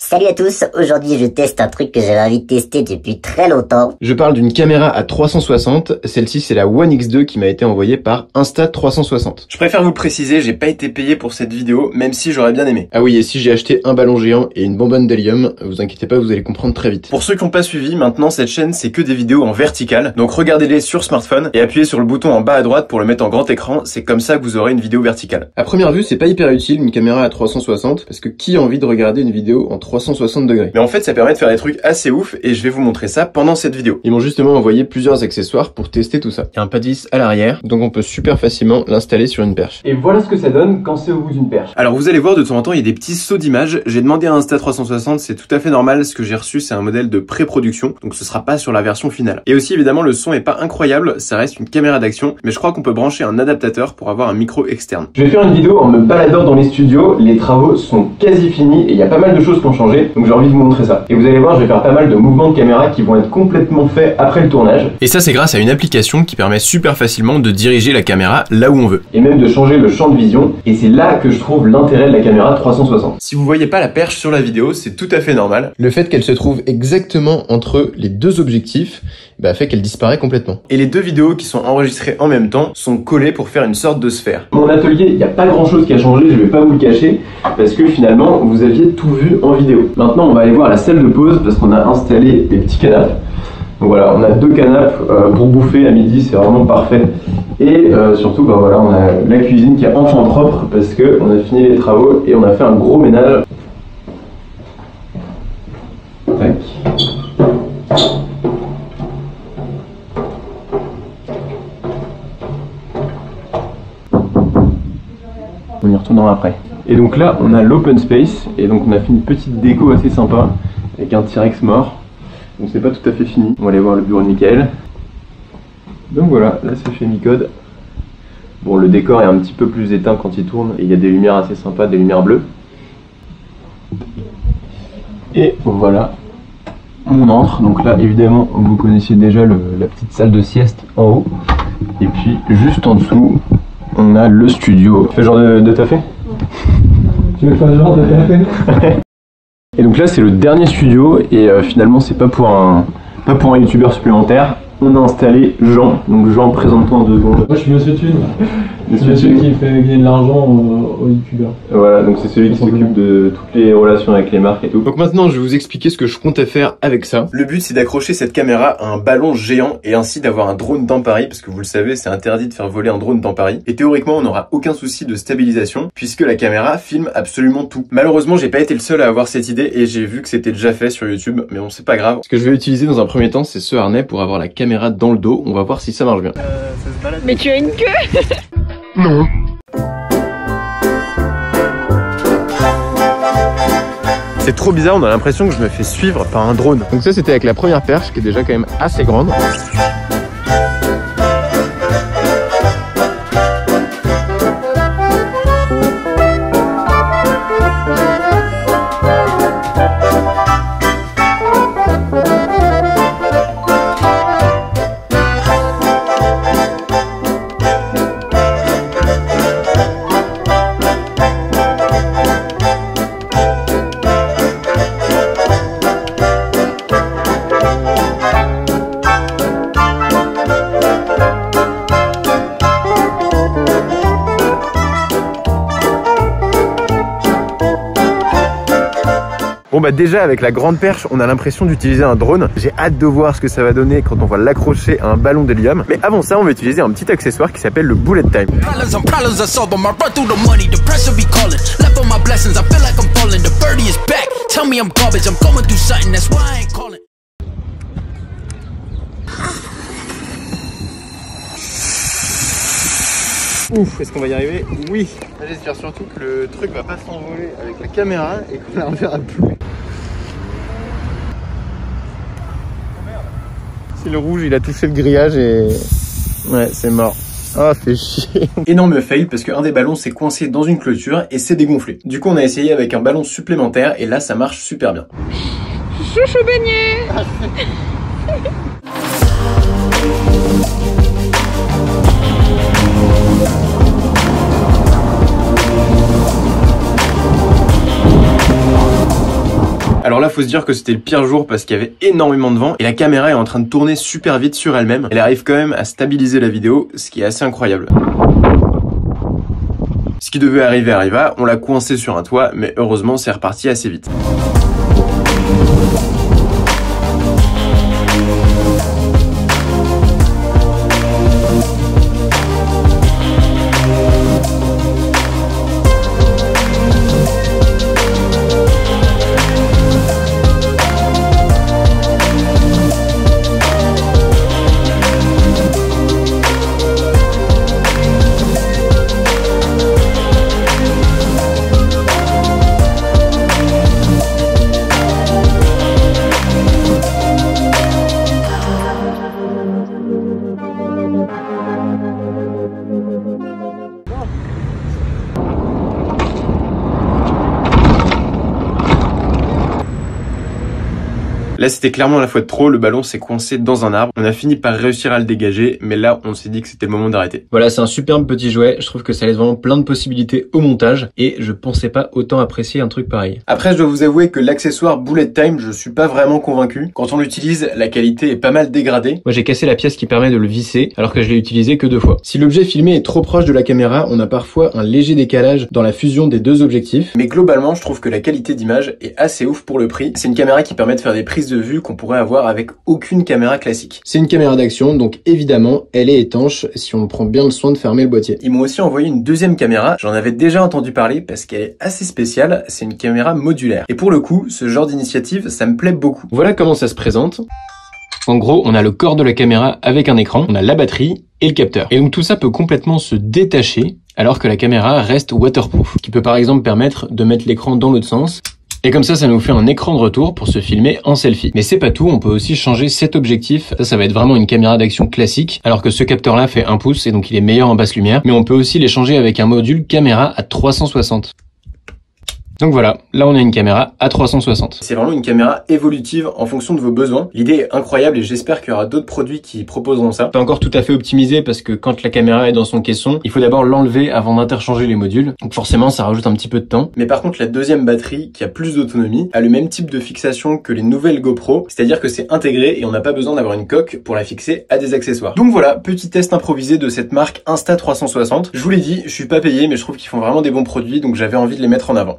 Salut à tous, aujourd'hui je teste un truc que j'avais envie de tester depuis très longtemps. Je parle d'une caméra à 360, celle-ci c'est la One X2 qui m'a été envoyée par Insta360. Je préfère vous le préciser, j'ai pas été payé pour cette vidéo, même si j'aurais bien aimé. Ah oui, et si j'ai acheté un ballon géant et une bonbonne d'hélium, vous inquiétez pas, vous allez comprendre très vite. Pour ceux qui n'ont pas suivi, maintenant cette chaîne c'est que des vidéos en verticale, donc regardez-les sur smartphone et appuyez sur le bouton en bas à droite pour le mettre en grand écran, c'est comme ça que vous aurez une vidéo verticale. À première vue, c'est pas hyper utile une caméra à 360, parce que qui a envie de regarder une vidéo en 360 degrés? Mais en fait ça permet de faire des trucs assez ouf et je vais vous montrer ça pendant cette vidéo. Ils m'ont justement envoyé plusieurs accessoires pour tester tout ça. Il y a un pas de vis à l'arrière, donc on peut super facilement l'installer sur une perche. Et voilà ce que ça donne quand c'est au bout d'une perche. Alors vous allez voir, de temps en temps il y a des petits sauts d'image. J'ai demandé à Insta360, c'est tout à fait normal, ce que j'ai reçu c'est un modèle de pré-production, donc ce sera pas sur la version finale. Et aussi évidemment le son est pas incroyable, ça reste une caméra d'action, mais je crois qu'on peut brancher un adaptateur pour avoir un micro externe. Je vais faire une vidéo en me baladant dans les studios, les travaux sont quasi finis et il y a pas mal de choses qui ont changé, donc j'ai envie de vous montrer ça. Et vous allez voir, je vais faire pas mal de mouvements de caméra qui vont être complètement faits après le tournage. Et ça c'est grâce à une application qui permet super facilement de diriger la caméra là où on veut. Et même de changer le champ de vision, et c'est là que je trouve l'intérêt de la caméra 360. Si vous voyez pas la perche sur la vidéo, c'est tout à fait normal. Le fait qu'elle se trouve exactement entre les deux objectifs, fait qu'elle disparaît complètement. Et les deux vidéos qui sont enregistrées en même temps sont collées pour faire une sorte de sphère. Mon atelier, il n'y a pas grand chose qui a changé, je vais pas vous le cacher, parce que finalement, vous aviez tout vu en vidéo. Maintenant, on va aller voir la salle de pause, parce qu'on a installé des petits canapes. Donc voilà, on a deux canapes pour bouffer à midi, c'est vraiment parfait. Et surtout, voilà, on a la cuisine qui est enfin propre, parce qu'on a fini les travaux et on a fait un gros ménage. Tac. On y retournera après. Et donc là, on a l'open space, et donc on a fait une petite déco assez sympa, avec un T-Rex mort. Donc c'est pas tout à fait fini. On va aller voir le bureau de Michael. Donc voilà, là c'est chez Micode. Bon, le décor est un petit peu plus éteint quand il tourne, et il y a des lumières assez sympas, des lumières bleues. Et voilà, on entre. Donc là, évidemment, vous connaissiez déjà la petite salle de sieste en haut. Et puis, juste en dessous, on a le studio. Tu fais genre de tafé ? Tu veux faire genre de tafé ? Et donc là, c'est le dernier studio, et finalement, c'est pas pour un youtubeur supplémentaire. On a installé Jean. Donc Jean, présente-toi en 2 secondes. Moi je suis Monsieur Thune. Monsieur Thune qui fait gagner de l'argent aux youtubeurs. Voilà, donc c'est celui qui s'occupe de toutes les relations avec les marques et tout. Donc maintenant je vais vous expliquer ce que je comptais faire avec ça. Le but c'est d'accrocher cette caméra à un ballon géant et ainsi d'avoir un drone dans Paris, parce que vous le savez c'est interdit de faire voler un drone dans Paris. Et théoriquement on n'aura aucun souci de stabilisation puisque la caméra filme absolument tout. Malheureusement j'ai pas été le seul à avoir cette idée et j'ai vu que c'était déjà fait sur YouTube, mais bon c'est pas grave. Ce que je vais utiliser dans un premier temps c'est ce harnais pour avoir la caméra dans le dos, on va voir si ça marche bien. Mais tu as une queue? Non. C'est trop bizarre, on a l'impression que je me fais suivre par un drone. Donc ça c'était avec la première perche qui est déjà quand même assez grande. Bon bah déjà avec la grande perche on a l'impression d'utiliser un drone. J'ai hâte de voir ce que ça va donner quand on va l'accrocher à un ballon d'hélium. Mais avant ça on va utiliser un petit accessoire qui s'appelle le bullet time. Ouf, est-ce qu'on va y arriver? Oui. J'espère surtout que le truc va pas s'envoler avec la caméra et qu'on la reverra plus. C'est le rouge, il a touché le grillage et... ouais, c'est mort. Ah, fait chier. Énorme fail parce qu'un des ballons s'est coincé dans une clôture et s'est dégonflé. Du coup, on a essayé avec un ballon supplémentaire et là, ça marche super bien. Chouchou beignet. Alors là, faut se dire que c'était le pire jour parce qu'il y avait énormément de vent et la caméra est en train de tourner super vite sur elle-même. Elle arrive quand même à stabiliser la vidéo, ce qui est assez incroyable. Ce qui devait arriver arriva, on l'a coincé sur un toit, mais heureusement c'est reparti assez vite. Là, c'était clairement la fois de trop, le ballon s'est coincé dans un arbre. On a fini par réussir à le dégager, mais là, on s'est dit que c'était le moment d'arrêter. Voilà, c'est un superbe petit jouet. Je trouve que ça laisse vraiment plein de possibilités au montage et je pensais pas autant apprécier un truc pareil. Après, je dois vous avouer que l'accessoire Bullet Time, je suis pas vraiment convaincu. Quand on l'utilise, la qualité est pas mal dégradée. Moi, j'ai cassé la pièce qui permet de le visser alors que je l'ai utilisé que 2 fois. Si l'objet filmé est trop proche de la caméra, on a parfois un léger décalage dans la fusion des 2 objectifs. Mais globalement, je trouve que la qualité d'image est assez ouf pour le prix. C'est une caméra qui permet de faire des prises de vue qu'on pourrait avoir avec aucune caméra classique. C'est une caméra d'action, donc évidemment, elle est étanche si on prend bien le soin de fermer le boîtier. Ils m'ont aussi envoyé une deuxième caméra, j'en avais déjà entendu parler parce qu'elle est assez spéciale, c'est une caméra modulaire. Et pour le coup, ce genre d'initiative, ça me plaît beaucoup. Voilà comment ça se présente. En gros, on a le corps de la caméra avec un écran, on a la batterie et le capteur. Et donc tout ça peut complètement se détacher alors que la caméra reste waterproof, ce qui peut par exemple permettre de mettre l'écran dans l'autre sens. Et comme ça nous fait un écran de retour pour se filmer en selfie. Mais c'est pas tout, on peut aussi changer cet objectif. Ça va être vraiment une caméra d'action classique, alors que ce capteur-là fait 1 pouce et donc il est meilleur en basse lumière. Mais on peut aussi les changer avec un module caméra à 360. Donc voilà, là on a une caméra à 360. C'est vraiment une caméra évolutive en fonction de vos besoins. L'idée est incroyable et j'espère qu'il y aura d'autres produits qui proposeront ça. Pas encore tout à fait optimisé parce que quand la caméra est dans son caisson, il faut d'abord l'enlever avant d'interchanger les modules. Donc forcément ça rajoute un petit peu de temps. Mais par contre la deuxième batterie, qui a plus d'autonomie, a le même type de fixation que les nouvelles GoPro, c'est-à-dire que c'est intégré et on n'a pas besoin d'avoir une coque pour la fixer à des accessoires. Donc voilà, petit test improvisé de cette marque Insta360. Je vous l'ai dit, je suis pas payé mais je trouve qu'ils font vraiment des bons produits donc j'avais envie de les mettre en avant.